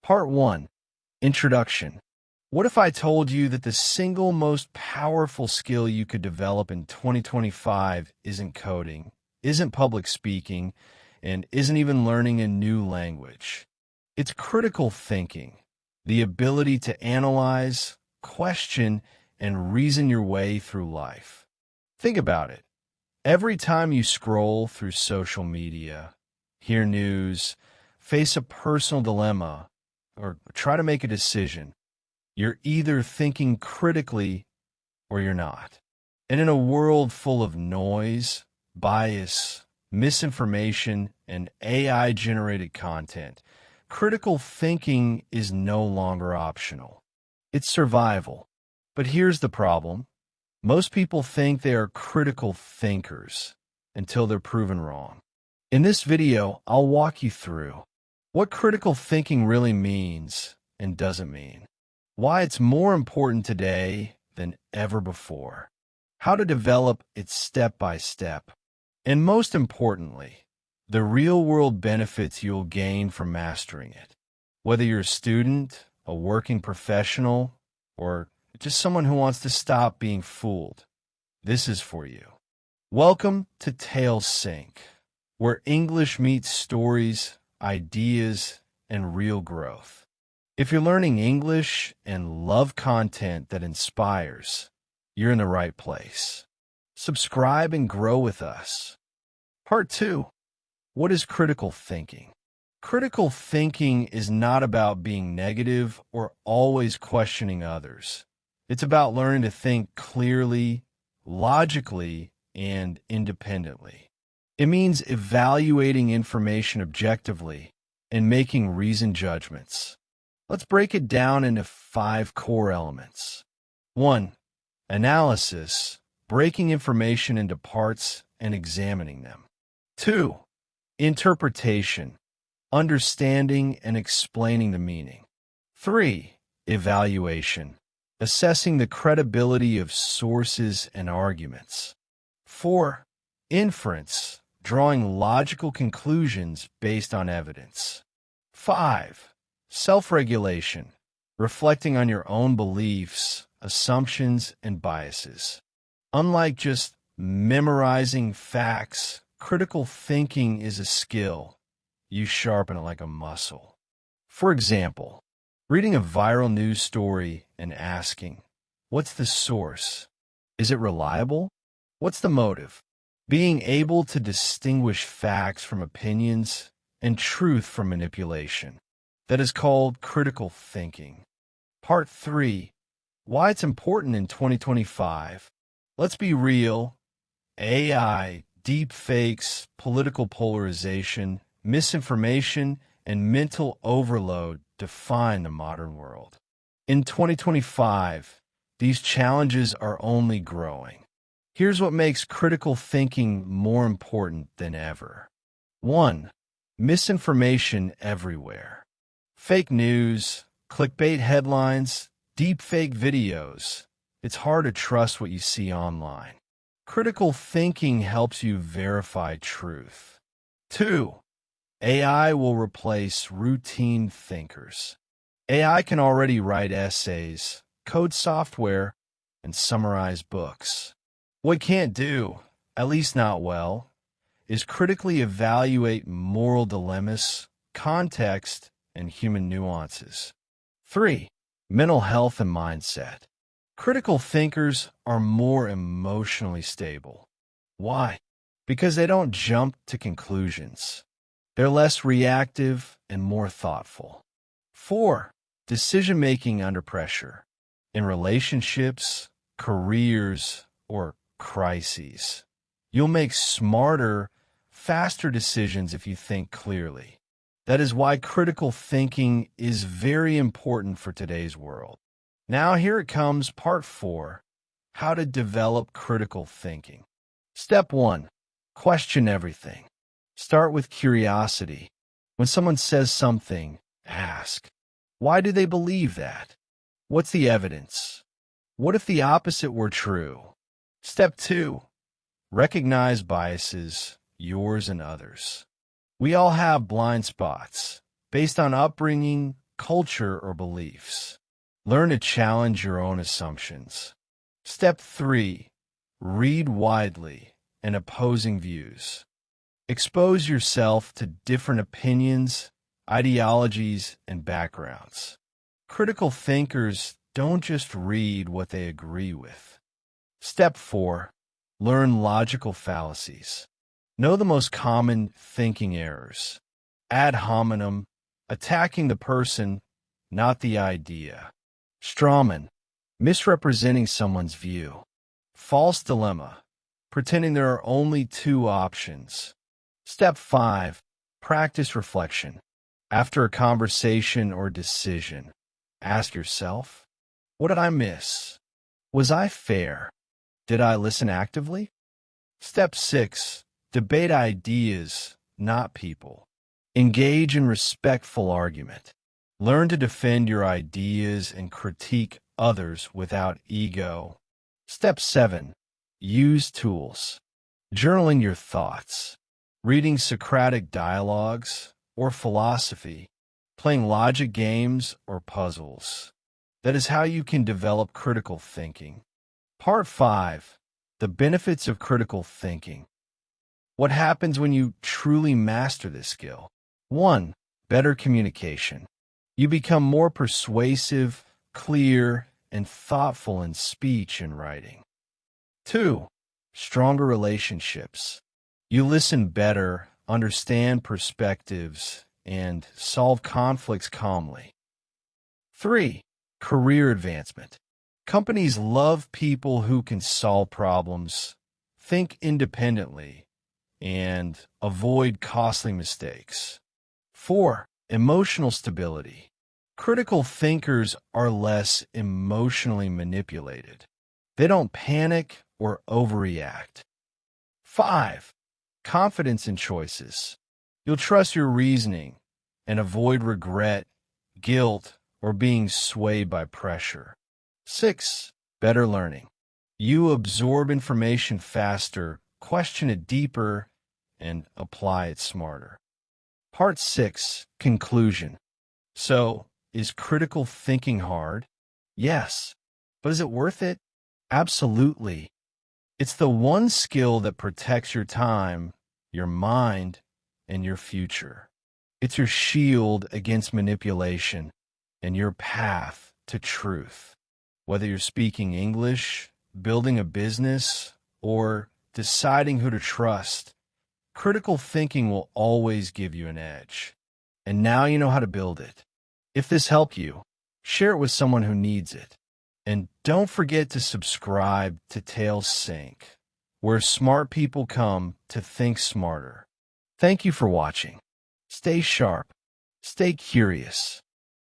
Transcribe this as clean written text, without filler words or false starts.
Part 1. Introduction. What if I told you that the single most powerful skill you could develop in 2025 isn't coding, isn't public speaking, and isn't even learning a new language? It's critical thinking, the ability to analyze, question, and reason your way through life. Think about it. Every time you scroll through social media, hear news, face a personal dilemma, or try to make a decision, you're either thinking critically or you're not. And in a world full of noise, bias, misinformation, and AI-generated content, critical thinking is no longer optional. It's survival. But here's the problem. Most people think they are critical thinkers until they're proven wrong. In this video, I'll walk you through what critical thinking really means and doesn't mean, why it's more important today than ever before, how to develop it step by step, and most importantly, the real-world benefits you'll gain from mastering it. Whether you're a student, a working professional, or just someone who wants to stop being fooled, this is for you. Welcome to Tails Sync, where English meets stories, ideas, and real growth. If you're learning English and love content that inspires, you're in the right place. Subscribe and grow with us. Part 2. What is critical thinking? Critical thinking is not about being negative or always questioning others. It's about learning to think clearly, logically, and independently. It means evaluating information objectively and making reasoned judgments. Let's break it down into 5 core elements. 1. Analysis, breaking information into parts and examining them. 2. Interpretation, understanding and explaining the meaning. 3. Evaluation, assessing the credibility of sources and arguments. 4. Inference, drawing logical conclusions based on evidence. 5. Self-regulation, reflecting on your own beliefs, assumptions, and biases. Unlike just memorizing facts, critical thinking is a skill. You sharpen it like a muscle. For example, reading a viral news story and asking, what's the source? Is it reliable? What's the motive? Being able to distinguish facts from opinions and truth from manipulation. That is called critical thinking. Part 3. Why it's important in 2025. Let's be real. AI, deepfakes, political polarization, misinformation, and mental overload define the modern world. In 2025, these challenges are only growing. Here's what makes critical thinking more important than ever. 1. Misinformation everywhere. Fake news, clickbait headlines, deepfake videos. It's hard to trust what you see online. Critical thinking helps you verify truth. 2. AI will replace routine thinkers. AI can already write essays, code software, and summarize books. What it can't do, at least not well, is critically evaluate moral dilemmas, context, and human nuances. 3. Mental health and mindset. Critical thinkers are more emotionally stable. Why? Because they don't jump to conclusions. They're less reactive and more thoughtful. 4. Decision-making under pressure. In relationships, careers, or crises, you'll make smarter, faster decisions if you think clearly. That is why critical thinking is very important for today's world. Now here it comes, part 4, how to develop critical thinking. Step 1, question everything. Start with curiosity. When someone says something, ask, why do they believe that? What's the evidence? What if the opposite were true? Step 2, recognize biases, yours and others. We all have blind spots based on upbringing, culture, or beliefs. Learn to challenge your own assumptions. Step 3. Read widely and opposing views. Expose yourself to different opinions, ideologies, and backgrounds. Critical thinkers don't just read what they agree with. Step 4. Learn logical fallacies. Know the most common thinking errors. Ad hominem, attacking the person, not the idea. Strawman, misrepresenting someone's view. False dilemma, pretending there are only two options. Step 5. Practice reflection. After a conversation or decision, ask yourself, what did I miss? Was I fair? Did I listen actively? Step 6. Debate ideas, not people. Engage in respectful argument. Learn to defend your ideas and critique others without ego. Step 7. Use tools. Journaling your thoughts. Reading Socratic dialogues or philosophy. Playing logic games or puzzles. That is how you can develop critical thinking. Part 5. The benefits of critical thinking. What happens when you truly master this skill? 1. Better communication. You become more persuasive, clear, and thoughtful in speech and writing. 2. Stronger relationships. You listen better, understand perspectives, and solve conflicts calmly. 3. Career advancement. Companies love people who can solve problems, think independently, and avoid costly mistakes. 4. Emotional stability. Critical thinkers are less emotionally manipulated. They don't panic or overreact. 5. Confidence in choices. You'll trust your reasoning and avoid regret, guilt, or being swayed by pressure. 6. Better learning. You absorb information faster, question it deeper, and apply it smarter. Part 6. Conclusion. So, is critical thinking hard? Yes. But is it worth it? Absolutely. It's the one skill that protects your time, your mind, and your future. It's your shield against manipulation and your path to truth. Whether you're speaking English, building a business, or deciding who to trust, critical thinking will always give you an edge. And now you know how to build it. If this helped you, share it with someone who needs it. And don't forget to subscribe to Tales Sync, where smart people come to think smarter. Thank you for watching. Stay sharp, stay curious,